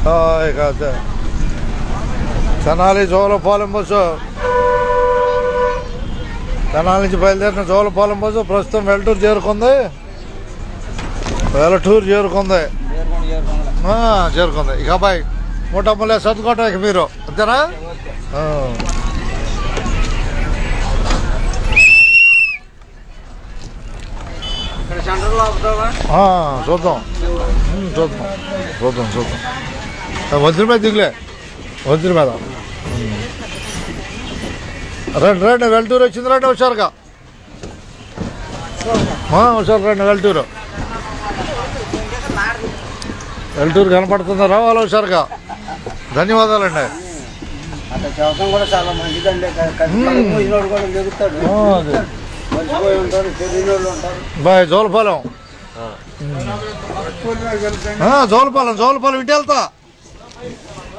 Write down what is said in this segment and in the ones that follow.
ఇక తెనాలి జోలపాలెం బస్సు, తెనాలి నుంచి బయలుదేరిన జోలపాలెం బస్సు ప్రస్తుతం వెల్టూరు చేరుకుంది. చేరుకుంది. ఇక అబ్బాయి మూటమ్మలే సర్దుకోవటం ఇక మీరు అంతేనా? చూద్దాం వంతుల మీద దిగులే, వంతుల మీద రండి వెల్టూరు వచ్చింది. రండి హుషారుగా, హుషారు రండి. వెల్టూరు కనపడుతుందా? రావాలి హుషారుగా. ధన్యవాదాలండి. బాయ్ జోలపాలెం, జోలపాలెం ఇటు వెళ్తా,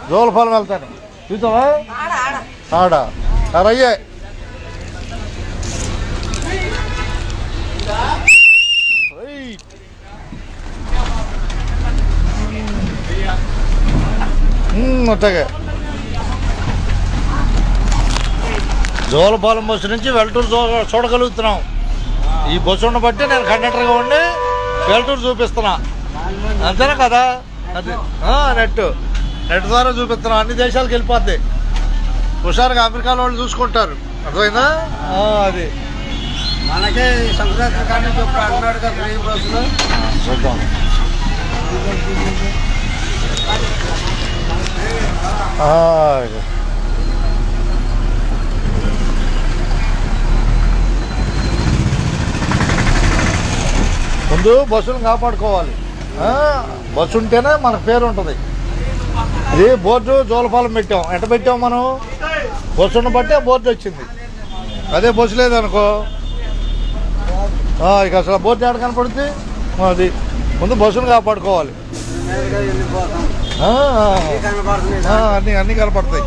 జోలపాలెం వెళ్తాను. చూద్దామా? ఆడ రయ్యే అట్టగే జోలపాలెం బస్సు నుంచి వెల్టూరు చూడగలుగుతున్నాం. ఈ బస్సు ఉన్న బట్టి నేను కండక్టర్గా ఉండి వెల్టూరు చూపిస్తున్నా, అంతేనా కదా? అది నెట్ ద్వారా చూపిస్తున్నాం. అన్ని దేశాలకు వెళ్ళిపోద్ది. హుషారుగా అమెరికాలో వాళ్ళు చూసుకుంటారు. అర్థమైందా? అది మనకే సంక్రాంతి కానీ అన్నాడు కదా ఈ బస్సులో. చూద్దాం. ముందు బస్సును కాపాడుకోవాలి. బస్సు ఉంటేనే మనకు పేరు ఉంటుంది. ఇది బోర్డు జోలపాలెం పెట్టాం. ఎట్ట పెట్టాం మనం? బస్సును బట్టే బోర్డు వచ్చింది. అదే బస్సు లేదనుకో ఇక అసలు బోర్డు ఎక్కడ కనపడుతుంది? అది ముందు బస్సును కాపాడుకోవాలి. అన్నీ కనపడతాయి.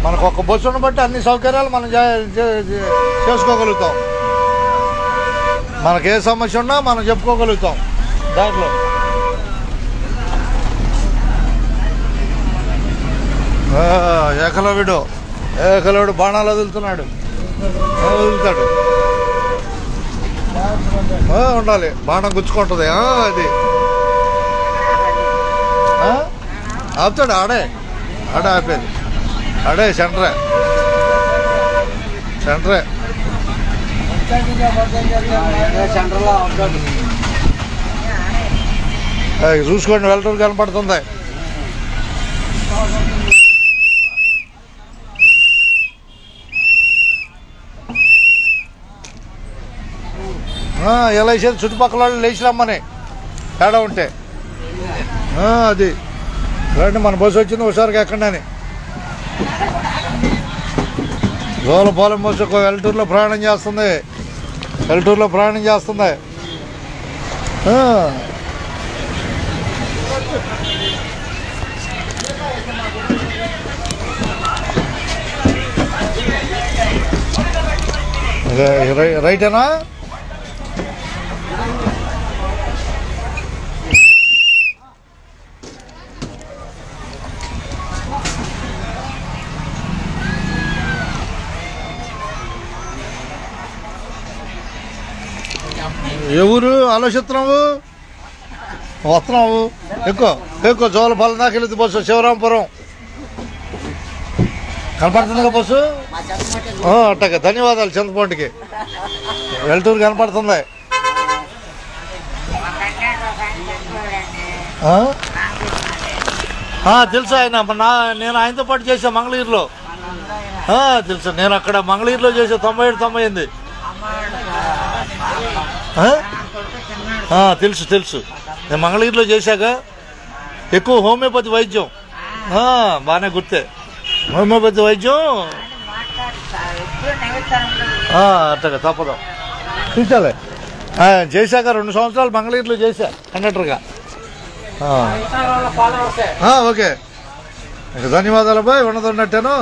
మనకు ఒక బస్సును బట్టి అన్ని సౌకర్యాలు మనం చేసుకోగలుగుతాం. మనకు ఏ సమస్య ఉన్నా మనం చెప్పుకోగలుగుతాం దాంట్లో. ఏకలవిడు బాణాలు వదులుతున్నాడు. వదులుతాడు, ఉండాలి. బాణం గుచ్చుకుంటుంది. అది ఆపుతాడు. ఆడే ఆపేది. ఆడే సెంటరే చూసుకోండి. వెల్టూరు కనపడుతుంది. ఎలా వేసేది? చుట్టుపక్కల వాళ్ళు లేచి రమ్మని తేడా ఉంటే. అది రండి, మన బస్సు వచ్చింది హుషారుగా ఎక్కడని. జోలపాలెం బస్సు వెల్టూరులో ప్రయాణం చేస్తుంది. రైటేనా? ఏ ఊరు ఆలోచిస్తున్నావు? వస్తున్నావు ఎక్కువ జోలపాలెం దాకా వెళ్తుంది బస్సు. శివరాంపురం కనపడుతుందిగా బస్సు. అట్టగా ధన్యవాదాలు. చింతపండుకి వెల్టూరు కనపడుతుంది. తెలుసు. నేను ఆయనతో పాటు చేసా మంగళగిరిలో. తెలుసు. నేను అక్కడ మంగళగిరిలో చేసా 97-98. తెలుసు. నేను మంగళగిరిలో చేశాక ఎక్కువ హోమియోపతి వైద్యం. బాగానే గుర్తే. హోమియోపతి వైద్యం అట్టగా తప్పదు. చూసాలే చేశాక 2 సంవత్సరాలు మంగళగిరిలో చేశా కండక్టర్గా. ఓకే, ధన్యవాదాలు బాయ్. ఉన్నదన్నట్టాను.